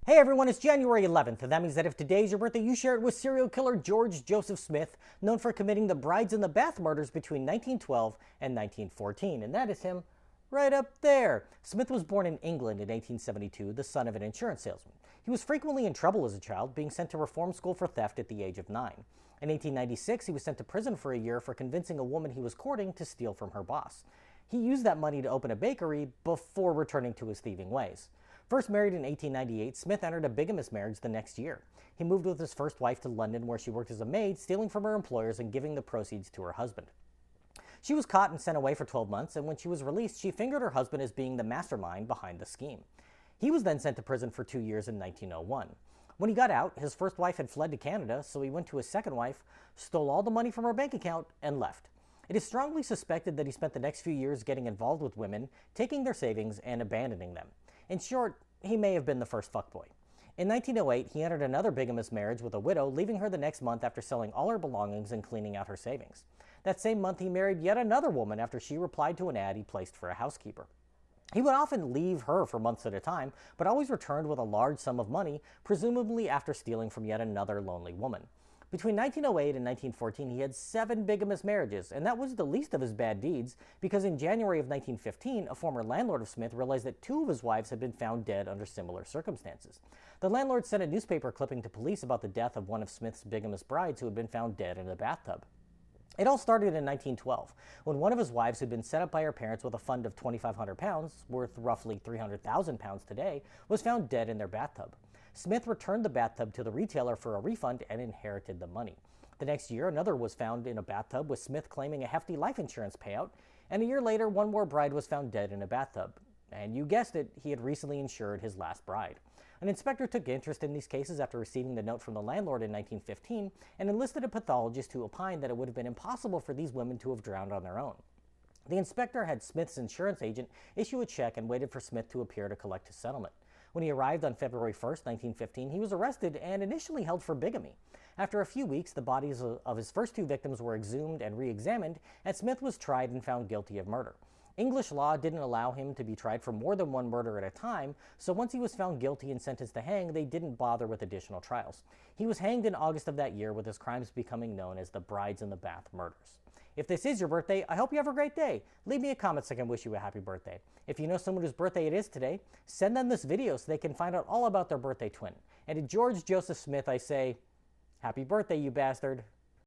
Hey everyone, it's January 11th, and that means that if today's your birthday, you share it with serial killer George Joseph Smith, known for committing the Brides in the Bath murders between 1912 and 1914. And that is him right up there. Smith was born in England in 1872, the son of an insurance salesman. He was frequently in trouble as a child, being sent to reform school for theft at the age of 9. In 1896, he was sent to prison for a year for convincing a woman he was courting to steal from her boss. He used that money to open a bakery before returning to his thieving ways. First married in 1898, Smith entered a bigamous marriage the next year. He moved with his first wife to London, where she worked as a maid, stealing from her employers and giving the proceeds to her husband. She was caught and sent away for 12 months, and when she was released, she fingered her husband as being the mastermind behind the scheme. He was then sent to prison for 2 years in 1901. When he got out, his first wife had fled to Canada, so he went to his second wife, stole all the money from her bank account, and left. It is strongly suspected that he spent the next few years getting involved with women, taking their savings, and abandoning them. In short, he may have been the first fuckboy. In 1908, he entered another bigamous marriage with a widow, leaving her the next month after selling all her belongings and cleaning out her savings. That same month, he married yet another woman after she replied to an ad he placed for a housekeeper. He would often leave her for months at a time, but always returned with a large sum of money, presumably after stealing from yet another lonely woman. Between 1908 and 1914, he had 7 bigamous marriages, and that was the least of his bad deeds, because in January of 1915, a former landlord of Smith realized that 2 of his wives had been found dead under similar circumstances. The landlord sent a newspaper clipping to police about the death of one of Smith's bigamous brides who had been found dead in a bathtub. It all started in 1912, when one of his wives, who'd been set up by her parents with a fund of £2,500, worth roughly £300,000 today, was found dead in their bathtub. Smith returned the bathtub to the retailer for a refund and inherited the money. The next year, another was found in a bathtub, with Smith claiming a hefty life insurance payout, and a year later, one more bride was found dead in a bathtub. And you guessed it, he had recently insured his last bride. An inspector took interest in these cases after receiving the note from the landlord in 1915 and enlisted a pathologist to opine that it would have been impossible for these women to have drowned on their own. The inspector had Smith's insurance agent issue a check and waited for Smith to appear to collect his settlement. When he arrived on February 1st, 1915, he was arrested and initially held for bigamy. After a few weeks, the bodies of his first 2 victims were exhumed and re-examined, and Smith was tried and found guilty of murder. English law didn't allow him to be tried for more than one murder at a time, so once he was found guilty and sentenced to hang, they didn't bother with additional trials. He was hanged in August of that year, with his crimes becoming known as the Brides in the Bath murders. If this is your birthday, I hope you have a great day. Leave me a comment so I can wish you a happy birthday. If you know someone whose birthday it is today, send them this video so they can find out all about their birthday twin. And to George Joseph Smith, I say, happy birthday, you bastard.